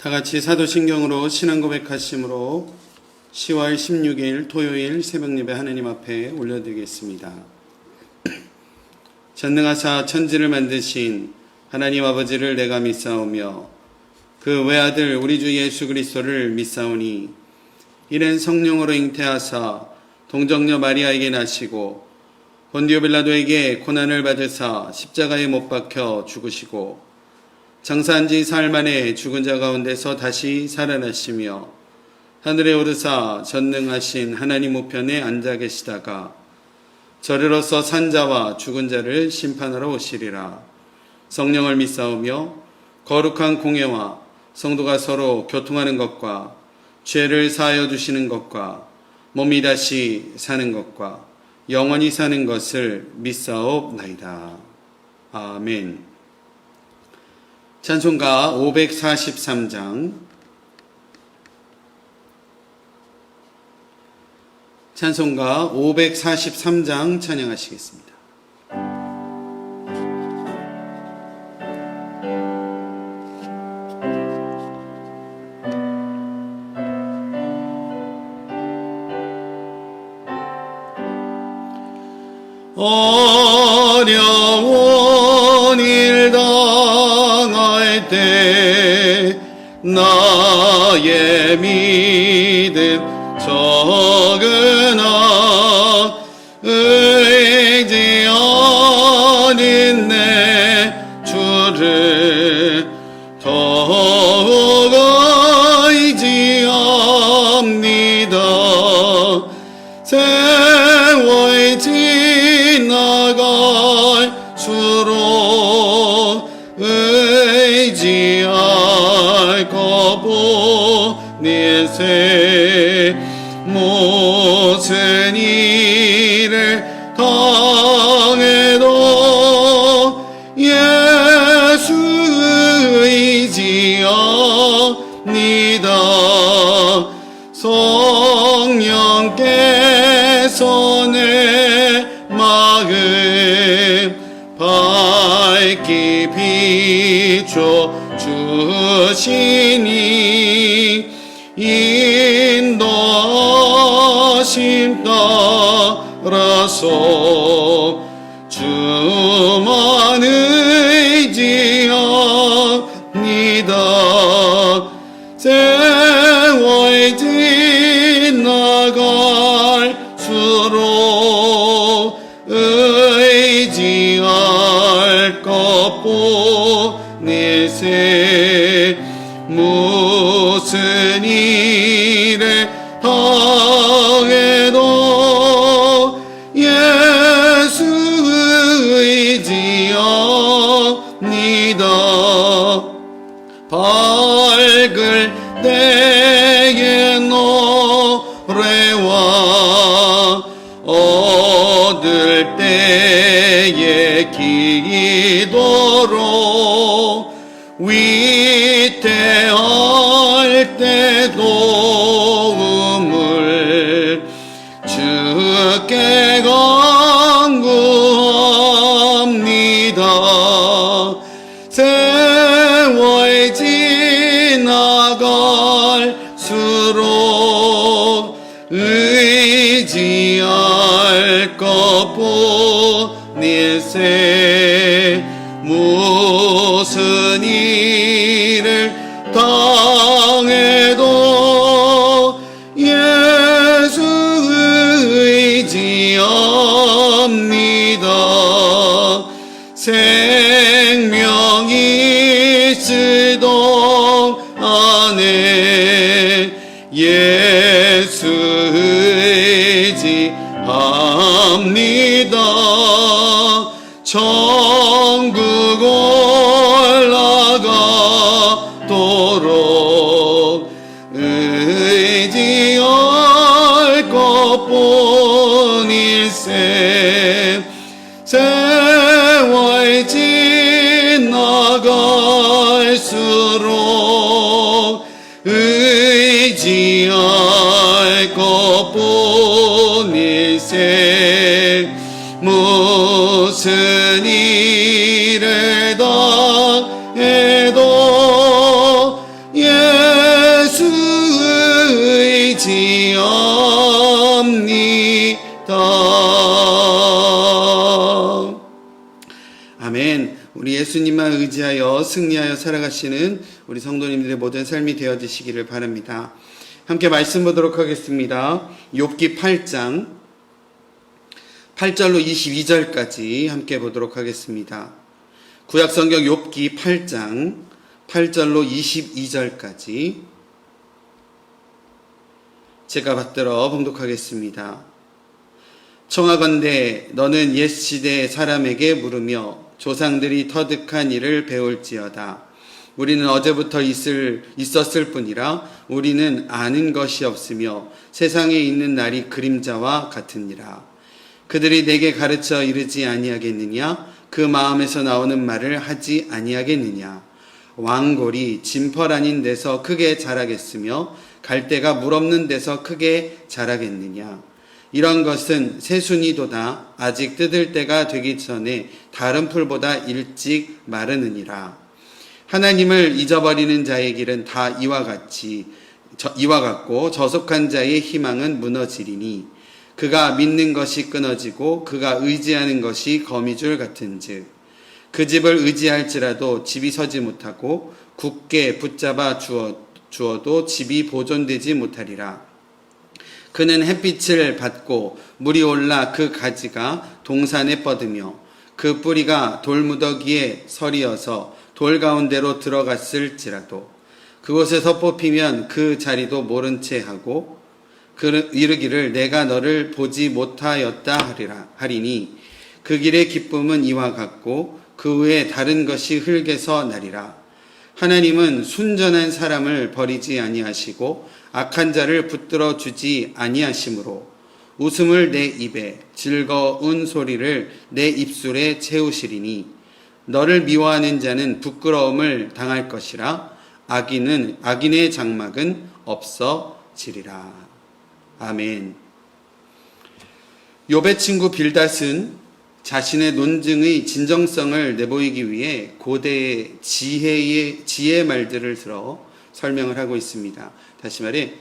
다같이 사도신경으로 신앙 고백하심으로 10월 16일 토요일 새벽예배 하느님 앞에 올려드리겠습니다. 전능하사 천지를 만드신 하나님 아버지를 내가 믿사오며 그 외아들 우리 주 예수 그리스도를 믿사오니 이는 성령으로 잉태하사 동정녀 마리아에게 나시고 본디오 빌라도에게 고난을 받으사 십자가에 못 박혀 죽으시고 장사한 지 사흘 만에 죽은 자 가운데서 다시 살아나시며 하늘에 오르사 전능하신 하나님 우편에 앉아 계시다가 저리로서 산 자와 죽은 자를 심판하러 오시리라. 성령을 믿사오며 거룩한 공예와 성도가 서로 교통하는 것과 죄를 사하여 주시는 것과 몸이 다시 사는 것과 영원히 사는 것을 믿사옵나이다. 아멘. 찬송가 543장 찬송가 543장 찬양하시겠습니다. 어려운 일 당할 때 나의 믿음 적으나 의지하는 내 주를 더욱 의지합니다. 세월 지나갈수록 의지할 것 보니세 무슨 일을 당해도 예수 의지합니다. 성령께서 내 마음 밝히 비춰 주시니 인도하심 따라서 주만 의지합니다. 세월 지나갈수록 의지할 것 보니세 무슨 일을 당해도 예수 의지합니다. 밝을 때의 노래와 얻을 때의 기도로 위태할 때 도움을 주께 간구합니다. 세월 지나갈수록 의지할 것 보니세 무슨 일을 당해도 예수 의지합니다. 생명이 있을 동안에 예수 의지합니다. 천국 올라가도록 의지할 것 보니세 세월 지나갈수록 의지할 것 보니세 무슨 일을 당해도 아멘. 우리 예수님만 의지하여 승리하여 살아가시는 우리 성도님들의 모든 삶이 되어지시기를 바랍니다. 함께 말씀 보도록 하겠습니다. 욥기 8장 8절로 22절까지 함께 보도록 하겠습니다. 구약성경 욥기 8장 8절로 22절까지 제가 받들어 봉독하겠습니다. 청하건대 너는 옛 시대의 사람에게 물으며 조상들이 터득한 일을 배울지어다. 우리는 어제부터 있었을 뿐이라 우리는 아는 것이 없으며 세상에 있는 날이 그림자와 같으니라. 그들이 내게 가르쳐 이르지 아니하겠느냐? 그 마음에서 나오는 말을 하지 아니하겠느냐? 왕골이 진펄 아닌 데서 크게 자라겠으며 갈대가 물 없는 데서 크게 자라겠느냐? 이런 것은 새순이도다. 아직 뜯을 때가 되기 전에 다른 풀보다 일찍 마르느니라. 하나님을 잊어버리는 자의 길은 다 이와 같고 저속한 자의 희망은 무너지리니 그가 믿는 것이 끊어지고 그가 의지하는 것이 거미줄 같은즉 그 집을 의지할지라도 집이 서지 못하고 굳게 붙잡아 주어도 집이 보존되지 못하리라. 그는 햇빛을 받고 물이 올라 그 가지가 동산에 뻗으며 그 뿌리가 돌무더기에 서리어서 돌 가운데로 들어갔을지라도 그곳에서 뽑히면 그 자리도 모른 채 하고 이르기를 내가 너를 보지 못하였다 하리니 그 길의 기쁨은 이와 같고 그 외에 다른 것이 흙에서 나리라. 하나님은 순전한 사람을 버리지 아니하시고 악한 자를 붙들어 주지 아니하시므로 웃음을 내 입에 즐거운 소리를 내 입술에 채우시리니 너를 미워하는 자는 부끄러움을 당할 것이라. 악인의 장막은 없어지리라. 아멘. 욥의 친구 빌닷은 자신의 논증의 진정성을 내보이기 위해 고대의 지혜의 말들을 들어 설명을 하고 있습니다. 다시 말해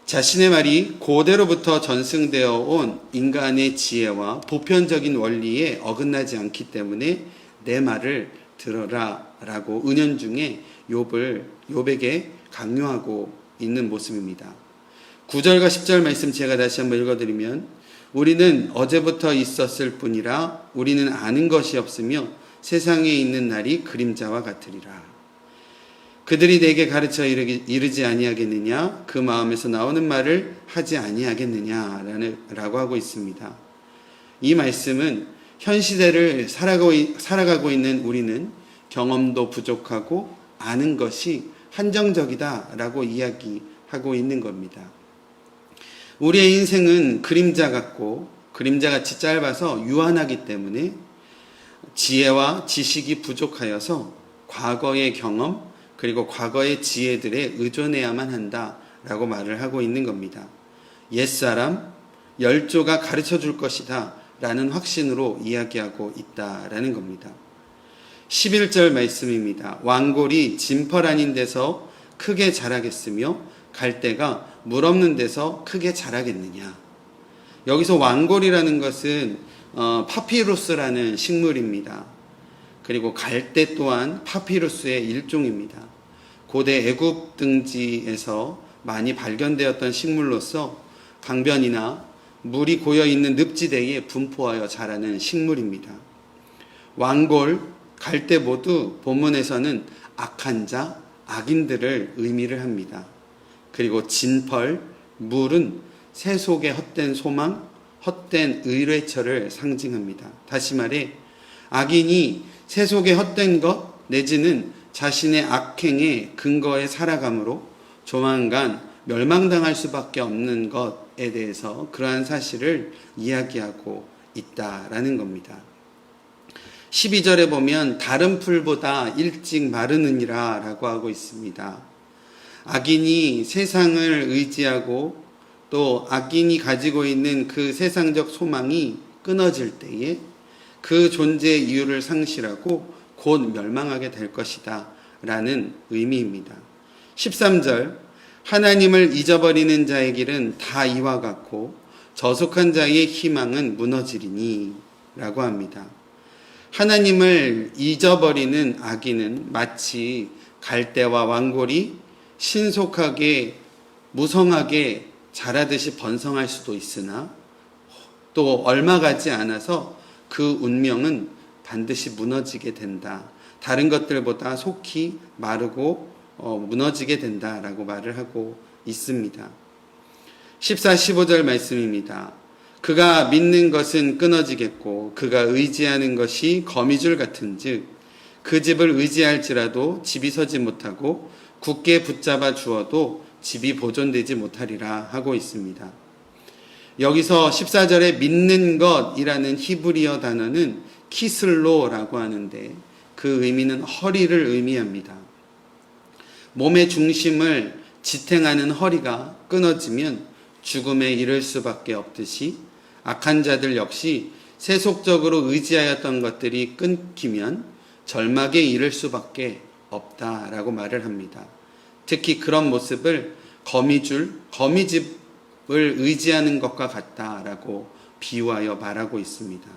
자신의 말이 고대로부터 전승되어 온 인간의 지혜와 보편적인 원리에 어긋나지 않기 때문에 내 말을 들어라 라고 은연중에 욥에게 강요하고 있는 모습입니다. 9절과 10절 말씀 제가 다시 한번 읽어드리면 우리는 어제부터 있었을 뿐이라 우리는 아는 것이 없으며 세상에 있는 날이 그림자와 같으리라. 그들이 내게 가르쳐 이르지 아니하겠느냐? 그 마음에서 나오는 말을 하지 아니하겠느냐? 라고 하고 있습니다. 이 말씀은 현 시대를 살아가고 있는 우리는 경험도 부족하고 아는 것이 한정적이다 라고 이야기하고 있는 겁니다. 우리의 인생은 그림자 같고 그림자같이 짧아서 유한하기 때문에 지혜와 지식이 부족하여서 과거의 경험 그리고 과거의 지혜들에 의존해야만 한다라고 말을 하고 있는 겁니다. 옛사람, 열조가 가르쳐 줄 것이다 라는 확신으로 이야기하고 있다라는 겁니다. 11절 말씀입니다. 왕골이 진펄 아닌 데서 크게 자라겠으며 갈대가 물 없는 데서 크게 자라겠느냐. 여기서 왕골이라는 것은 파피루스라는 식물입니다. 그리고 갈대 또한 파피루스의 일종입니다. 고대 애굽 등지에서 많이 발견되었던 식물로서 강변이나 물이 고여있는 늪지대에 분포하여 자라는 식물입니다. 왕골, 갈대 모두 본문에서는 악한 자, 악인들을 의미를 합니다. 그리고 진펄, 물은 세속의 헛된 소망, 헛된 의뢰처를 상징합니다. 다시 말해 악인이 세속의 헛된 것 내지는 자신의 악행의 근거에 살아감으로 조만간 멸망당할 수밖에 없는 것에 대해서 그러한 사실을 이야기하고 있다라는 겁니다. 12절에 보면 다른 풀보다 일찍 마르느니라 라고 하고 있습니다. 악인이 세상을 의지하고 또 악인이 가지고 있는 그 세상적 소망이 끊어질 때에 그 존재의 이유를 상실하고 곧 멸망하게 될 것이다 라는 의미입니다. 13절 하나님을 잊어버리는 자의 길은 다 이와 같고 저속한 자의 희망은 무너지리니 라고 합니다. 하나님을 잊어버리는 악인은 마치 갈대와 왕골이 신속하게 무성하게 자라듯이 번성할 수도 있으나 또 얼마 가지 않아서 그 운명은 반드시 무너지게 된다. 다른 것들보다 속히 마르고 무너지게 된다라고 말을 하고 있습니다. 14, 15절 말씀입니다. 그가 믿는 것은 끊어지겠고 그가 의지하는 것이 거미줄 같은즉 그 집을 의지할지라도 집이 서지 못하고 굳게 붙잡아 주어도 집이 보존되지 못하리라 하고 있습니다. 여기서 14절에 믿는 것이라는 히브리어 단어는 키슬로라고 하는데 그 의미는 허리를 의미합니다. 몸의 중심을 지탱하는 허리가 끊어지면 죽음에 이를 수밖에 없듯이 악한 자들 역시 세속적으로 의지하였던 것들이 끊기면 절망에 이를 수밖에 없다라고 말을 합니다. 특히 그런 모습을 거미집을 의지하는 것과 같다라고 비유하여 말하고 있습니다.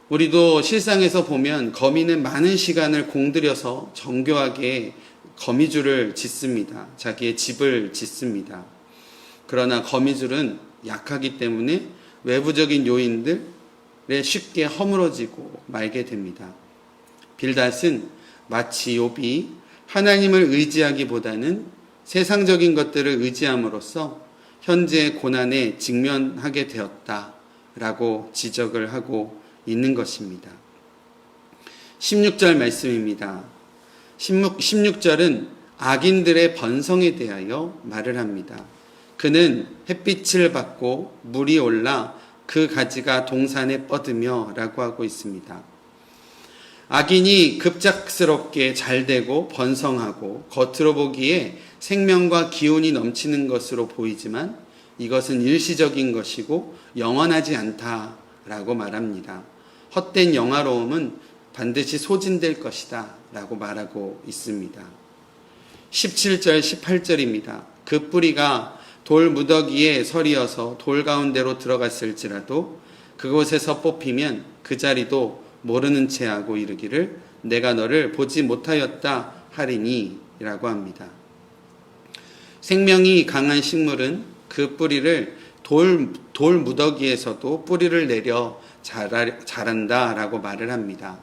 우리도 실상에서 보면 거미는 많은 시간을 공들여서 정교하게 거미줄을 짓습니다. 자기의 집을 짓습니다. 그러나 거미줄은 약하기 때문에 외부적인 요인들에 쉽게 허물어지고 말게 됩니다. 빌닷은 마치 욥이 하나님을 의지하기보다는 세상적인 것들을 의지함으로써 현재의 고난에 직면하게 되었다라고 지적을 하고 있는 것입니다. 16절 말씀입니다. 16절은 악인들의 번성에 대하여 말을 합니다. 그는 햇빛을 받고 물이 올라 그 가지가 동산에 뻗으며 라고 하고 있습니다. 악인이 급작스럽게 잘되고 번성하고 겉으로 보기에 생명과 기운이 넘치는 것으로 보이지만 이것은 일시적인 것이고 영원하지 않다라고 말합니다. 헛된 영화로움은 반드시 소진될 것이다 라고 말하고 있습니다. 17절 18절입니다. 그 뿌리가 돌 무더기에 서리어서 돌 가운데로 들어갔을지라도 그곳에서 뽑히면 그 자리도 모르는 채 하고 이르기를 내가 너를 보지 못하였다 하리니 라고 합니다. 생명이 강한 식물은 그 뿌리를 돌 무더기에서도 뿌리를 내려 자란다 라고 말을 합니다.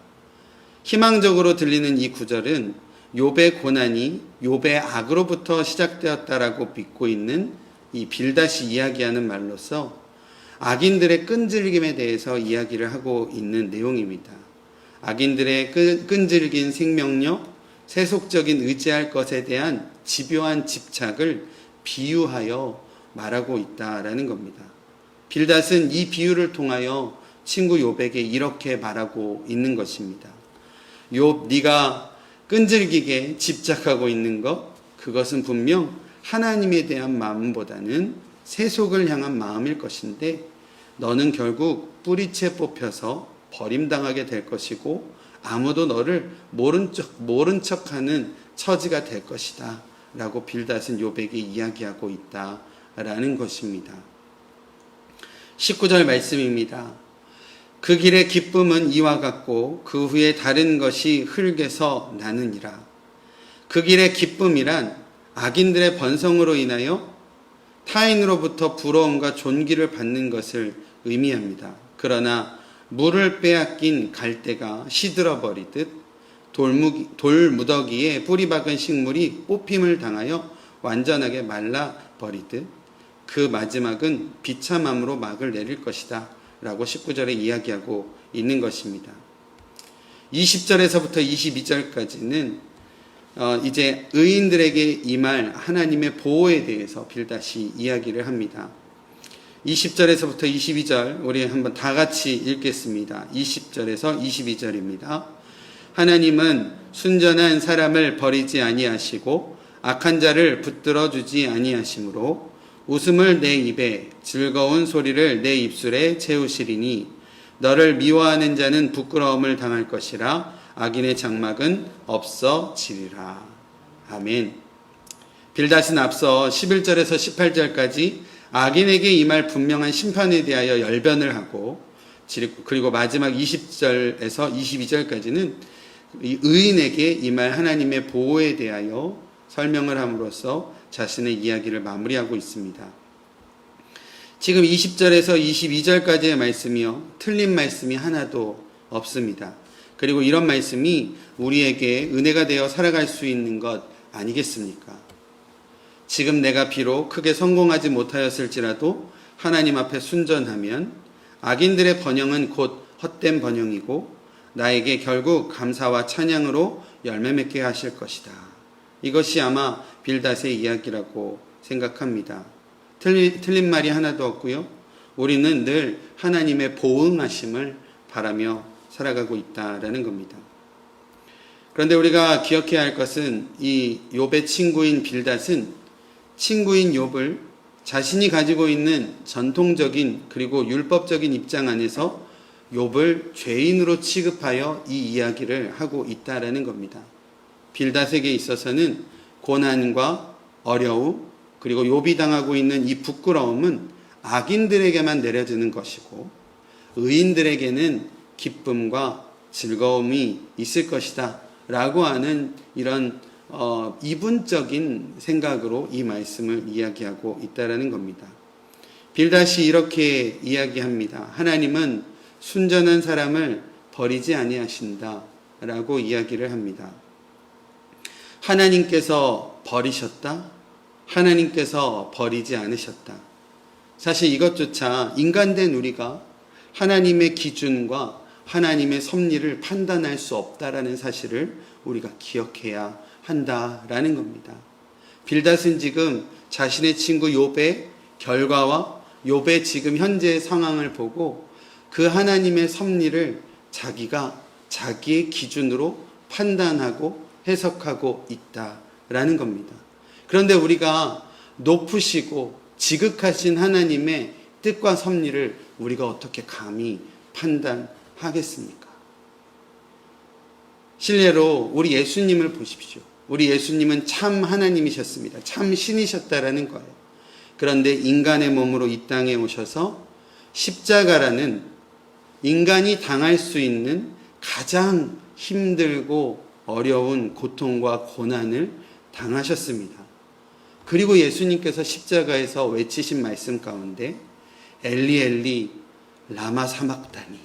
희망적으로 들리는 이 구절은 욥의 고난이 욥의 악으로부터 시작되었다라고 믿고 있는 이 빌닷이 이야기하는 말로서 악인들의 끈질김에 대해서 이야기를 하고 있는 내용입니다. 악인들의 끈질긴 생명력, 세속적인 의지할 것에 대한 집요한 집착을 비유하여 말하고 있다라는 겁니다. 빌닷은 이 비유를 통하여 친구 욥에게 이렇게 말하고 있는 것입니다. 욥, 네가 끈질기게 집착하고 있는 것, 그것은 분명 하나님에 대한 마음보다는 세속을 향한 마음일 것인데 너는 결국 뿌리채 뽑혀서 버림당하게 될 것이고 아무도 너를 모른 척하는 처지가 될 것이다 라고 빌닷은 욥에게 이야기하고 있다라는 것입니다. 19절 말씀입니다. 그 길의 기쁨은 이와 같고 그 후에 다른 것이 흙에서 나느니라. 그 길의 기쁨이란 악인들의 번성으로 인하여 타인으로부터 부러움과 존귀를 받는 것을 의미합니다. 그러나 물을 빼앗긴 갈대가 시들어버리듯 돌 무더기에 뿌리 박은 식물이 뽑힘을 당하여 완전하게 말라버리듯 그 마지막은 비참함으로 막을 내릴 것이다 라고 19절에 이야기하고 있는 것입니다. 20절에서부터 22절까지는 이제 의인들에게 임할 하나님의 보호에 대해서 빌닷이 이야기를 합니다. 20절에서부터 22절 우리 한번 다 같이 읽겠습니다. 20절에서 22절입니다. 하나님은 순전한 사람을 버리지 아니하시고 악한 자를 붙들어 주지 아니하시므로 웃음을 내 입에 즐거운 소리를 내 입술에 채우시리니 너를 미워하는 자는 부끄러움을 당할 것이라 악인의 장막은 없어지리라. 아멘. 빌닷은 앞서 11절에서 18절까지 악인에게 임할 분명한 심판에 대하여 열변을 하고, 그리고 마지막 20절에서 22절까지는 이 의인에게 임할 하나님의 보호에 대하여 설명을 함으로써 자신의 이야기를 마무리하고 있습니다. 지금 20절에서 22절까지의 말씀이요, 틀린 말씀이 하나도 없습니다. 그리고 이런 말씀이 우리에게 은혜가 되어 살아갈 수 있는 것 아니겠습니까? 지금 내가 비록 크게 성공하지 못하였을지라도 하나님 앞에 순전하면 악인들의 번영은 곧 헛된 번영이고 나에게 결국 감사와 찬양으로 열매 맺게 하실 것이다. 이것이 아마 빌닷의 이야기라고 생각합니다. 틀린 말이 하나도 없고요. 우리는 늘 하나님의 보응하심을 바라며 살아가고 있다라는 겁니다. 그런데 우리가 기억해야 할 것은 이 욥의 친구인 빌닷은 친구인 욥을 자신이 가지고 있는 전통적인 그리고 율법적인 입장 안에서 욥을 죄인으로 취급하여 이 이야기를 하고 있다라는 겁니다. 빌닷에게 있어서는 고난과 어려움 그리고 욥이 당하고 있는 이 부끄러움은 악인들에게만 내려지는 것이고 의인들에게는 기쁨과 즐거움이 있을 것이다 라고 하는 이런 이분적인 생각으로 이 말씀을 이야기하고 있다라는 겁니다. 빌닷이 이렇게 이야기합니다. 하나님은 순전한 사람을 버리지 아니하신다 라고 이야기를 합니다. 하나님께서 버리셨다? 하나님께서 버리지 않으셨다. 사실 이것조차 인간된 우리가 하나님의 기준과 하나님의 섭리를 판단할 수 없다라는 사실을 우리가 기억해야 한다라는 겁니다. 빌닷은 지금 자신의 친구 욥의 결과와 욥의 지금 현재의 상황을 보고 그 하나님의 섭리를 자기가 자기의 기준으로 판단하고 해석하고 있다라는 겁니다. 그런데 우리가 높으시고 지극하신 하나님의 뜻과 섭리를 우리가 어떻게 감히 판단하겠습니까? 실례로 우리 예수님을 보십시오. 우리 예수님은 참 하나님이셨습니다. 참 신이셨다라는 거예요. 그런데 인간의 몸으로 이 땅에 오셔서 십자가라는 인간이 당할 수 있는 가장 힘들고 어려운 고통과 고난을 당하셨습니다. 그리고 예수님께서 십자가에서 외치신 말씀 가운데 엘리 엘리 라마 사막다니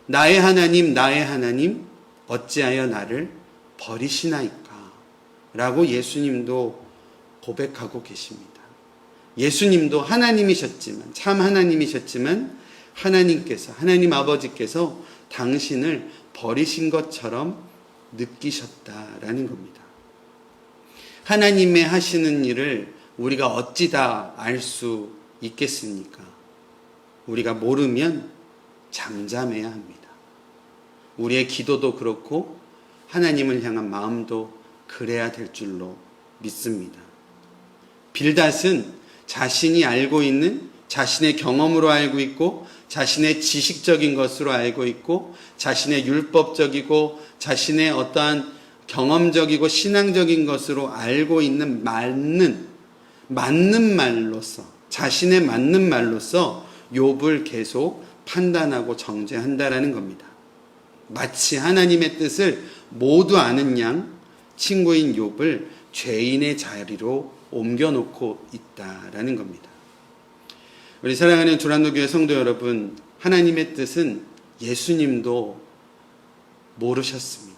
나의 하나님 어찌하여 나를 버리시나이까 라고 예수님도 고백하고 계십니다. 예수님도 하나님이셨지만 참 하나님이셨지만 하나님 아버지께서 당신을 버리신 것처럼 느끼셨다라는 겁니다. 하나님의 하시는 일을 우리가 어찌 다 알 수 있겠습니까? 우리가 모르면 잠잠해야 합니다. 우리의 기도도 그렇고 하나님을 향한 마음도 그래야 될 줄로 믿습니다. 빌닷은 자신이 알고 있는 자신의 경험으로 알고 있고 자신의 지식적인 것으로 알고 있고 자신의 율법적이고 자신의 어떠한 경험적이고 신앙적인 것으로 알고 있는 맞는 말로서 자신의 맞는 말로서 욥을 계속 판단하고 정죄한다라는 겁니다. 마치 하나님의 뜻을 모두 아는 양 친구인 욥을 죄인의 자리로 옮겨놓고 있다라는 겁니다. 우리 사랑하는 두란노교회 성도 여러분, 하나님의 뜻은 예수님도 모르셨습니다.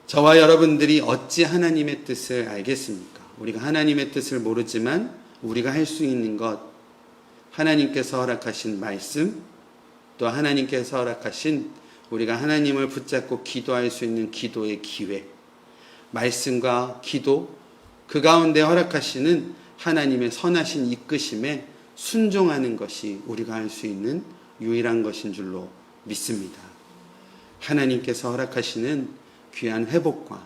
저와 여러분들이 어찌 하나님의 뜻을 알겠습니까? 우리가 하나님의 뜻을 모르지만 우리가 할 수 있는 것, 하나님께서 허락하신 말씀, 또 하나님께서 허락하신 우리가 하나님을 붙잡고 기도할 수 있는 기도의 기회, 말씀과 기도, 그 가운데 허락하시는 하나님의 선하신 이끄심에 순종하는 것이 우리가 할 수 있는 유일한 것인 줄로 믿습니다. 하나님께서 허락하시는 귀한 회복과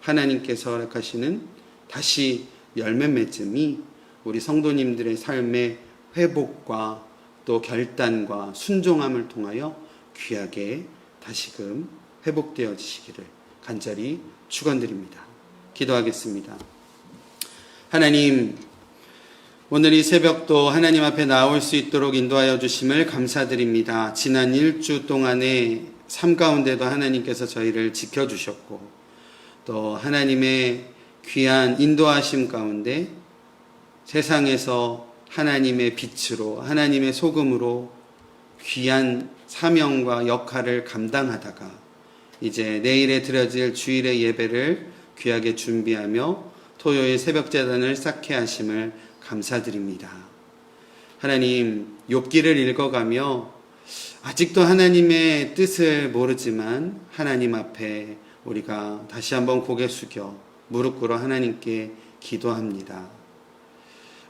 하나님께서 허락하시는 다시 열매 맺음이 우리 성도님들의 삶의 회복과 또 결단과 순종함을 통하여 귀하게 다시금 회복되어지시기를 간절히 축원드립니다. 기도하겠습니다. 하나님, 오늘 이 새벽도 하나님 앞에 나올 수 있도록 인도하여 주심을 감사드립니다. 지난 일주 동안의 삶 가운데도 하나님께서 저희를 지켜주셨고, 또 하나님의 귀한 인도하심 가운데 세상에서 하나님의 빛으로, 하나님의 소금으로 귀한 사명과 역할을 감당하다가 이제 내일에 드려질 주일의 예배를 귀하게 준비하며 토요일 새벽 제단을 쌓게 하심을 감사드립니다. 하나님, 욥기를 읽어가며 아직도 하나님의 뜻을 모르지만 하나님 앞에 우리가 다시 한번 고개 숙여 무릎 꿇어 하나님께 기도합니다.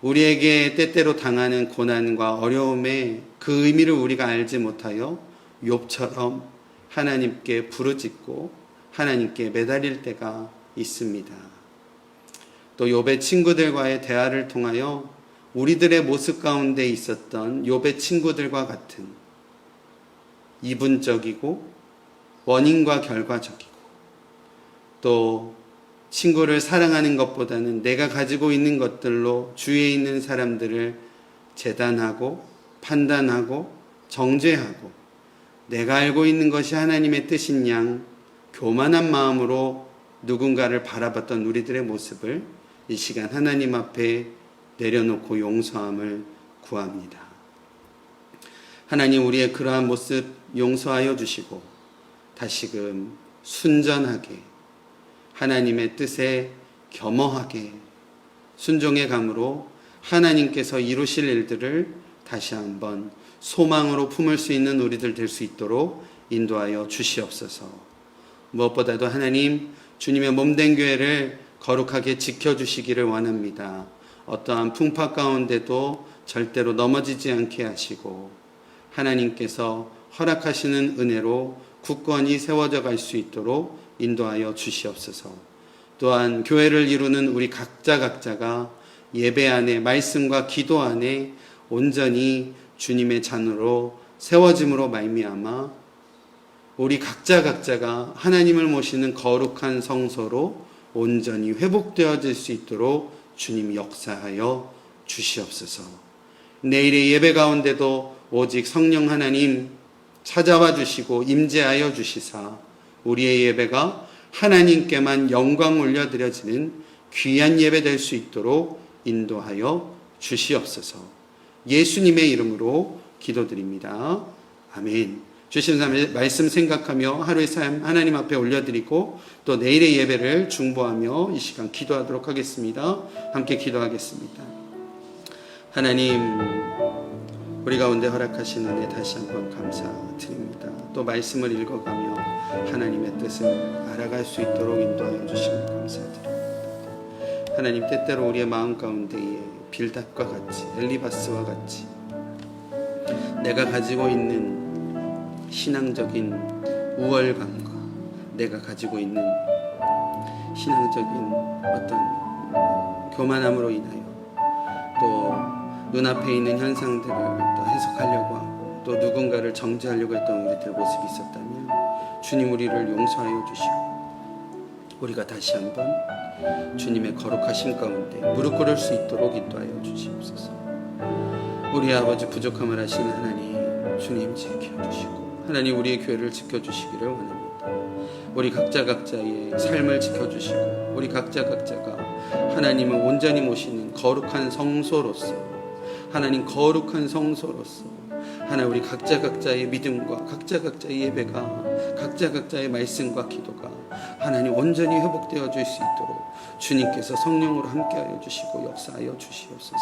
우리에게 때때로 당하는 고난과 어려움의 그 의미를 우리가 알지 못하여 욥처럼 하나님께 부르짖고 하나님께 매달릴 때가 있습니다. 또 욥의 친구들과의 대화를 통하여 우리들의 모습 가운데 있었던 욥의 친구들과 같은 이분적이고 원인과 결과적이고 또 친구를 사랑하는 것보다는 내가 가지고 있는 것들로 주위에 있는 사람들을 재단하고 판단하고 정죄하고 내가 알고 있는 것이 하나님의 뜻인 양 교만한 마음으로 누군가를 바라봤던 우리들의 모습을 이 시간 하나님 앞에 내려놓고 용서함을 구합니다. 하나님, 우리의 그러한 모습 용서하여 주시고 다시금 순전하게 하나님의 뜻에 겸허하게 순종의 감으로 하나님께서 이루실 일들을 다시 한번 소망으로 품을 수 있는 우리들 될 수 있도록 인도하여 주시옵소서. 무엇보다도 하나님, 주님의 몸된 교회를 거룩하게 지켜주시기를 원합니다. 어떠한 풍파 가운데도 절대로 넘어지지 않게 하시고 하나님께서 허락하시는 은혜로 굳건히 세워져 갈 수 있도록 인도하여 주시옵소서. 또한 교회를 이루는 우리 각자가 예배 안에 말씀과 기도 안에 온전히 주님의 잔으로 세워짐으로 말미암아 우리 각자가 하나님을 모시는 거룩한 성소로 온전히 회복되어질 수 있도록 주님 역사하여 주시옵소서. 내일의 예배 가운데도 오직 성령 하나님 찾아와 주시고 임재하여 주시사 우리의 예배가 하나님께만 영광 올려드려지는 귀한 예배 될 수 있도록 인도하여 주시옵소서. 예수님의 이름으로 기도드립니다. 아멘. 주신 말씀 생각하며 하루의 삶 하나님 앞에 올려드리고 또 내일의 예배를 중보하며 이 시간 기도하도록 하겠습니다. 함께 기도하겠습니다. 하나님, 우리 가운데 허락하신 은혜 다시 한번 감사드립니다. 또 말씀을 읽어가며 하나님의 뜻을 알아갈 수 있도록 인도하여 주시면 감사드립니다. 하나님, 때때로 우리의 마음 가운데에 빌닷과 같이 엘리바스와 같이 내가 가지고 있는 신앙적인 우월감과 내가 가지고 있는 신앙적인 어떤 교만함으로 인하여 또 눈앞에 있는 현상들을 또 해석하려고 하고 또 누군가를 정죄하려고 했던 우리들의 모습이 있었다면 주님 우리를 용서하여 주시고 우리가 다시 한번 주님의 거룩하심 가운데 무릎 꿇을 수 있도록 인도하여 주시옵소서. 우리 아버지 부족함을 하시는 하나님, 주님 지켜주시고 하나님 우리의 교회를 지켜주시기를 원합니다. 우리 각자의 삶을 지켜주시고 우리 각자가 하나님을 온전히 모시는 거룩한 성소로서 하나님 거룩한 성소로서 하나님 우리 각자의 믿음과 각자의 예배가 각자의 말씀과 기도가 하나님 온전히 회복되어질 수 있도록 주님께서 성령으로 함께하여 주시고 역사하여 주시옵소서.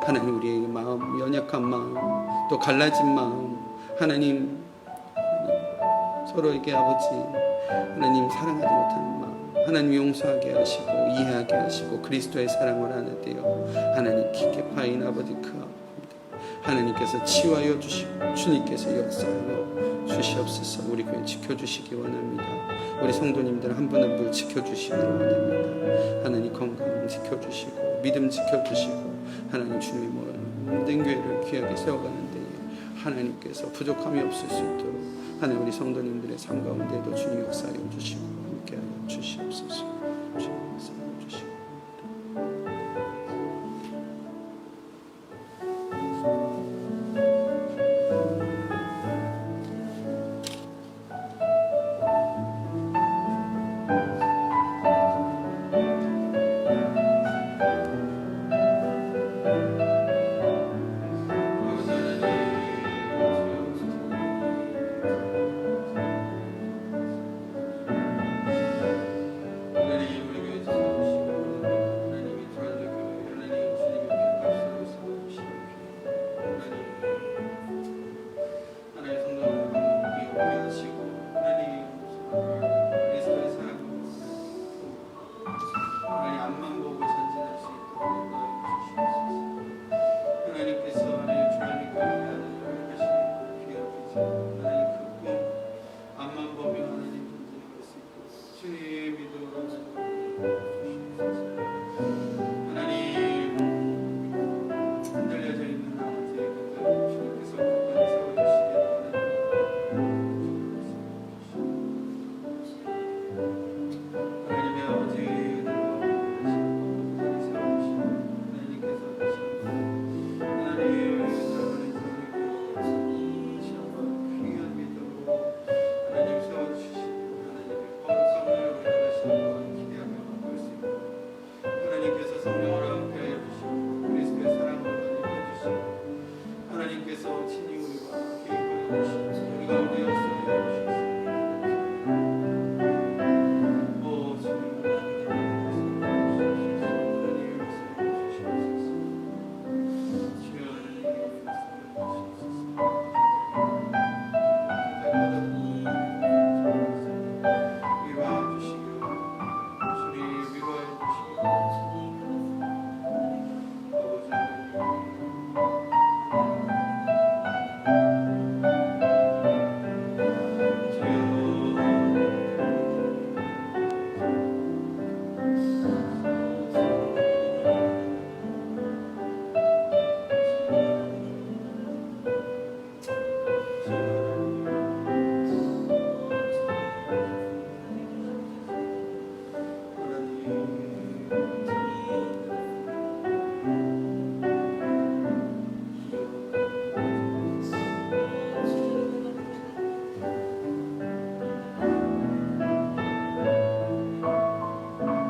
하나님 우리의 마음, 연약한 마음, 또 갈라진 마음 하나님 서로에게 아버지 하나님 사랑하지 못하는 마음 하나님 용서하게 하시고 이해하게 하시고 그리스도의 사랑을 하나 되어 하나님 깊게 파인 아버지 그 아픔 하나님께서 치유하여 주시고 주님께서 역사하여 주시옵소서. 우리 교회 지켜주시기 원합니다. 우리 성도님들 한 분 한 분 지켜주시기를 원합니다. 하나님 건강 지켜주시고 믿음 지켜주시고 하나님 주님의 모든 교회를 귀하게 세워가는 데에 하나님께서 부족함이 없을 수 있도록 하나님 우리 성도님들의 삶 가운데도 주님 역사하여 주시고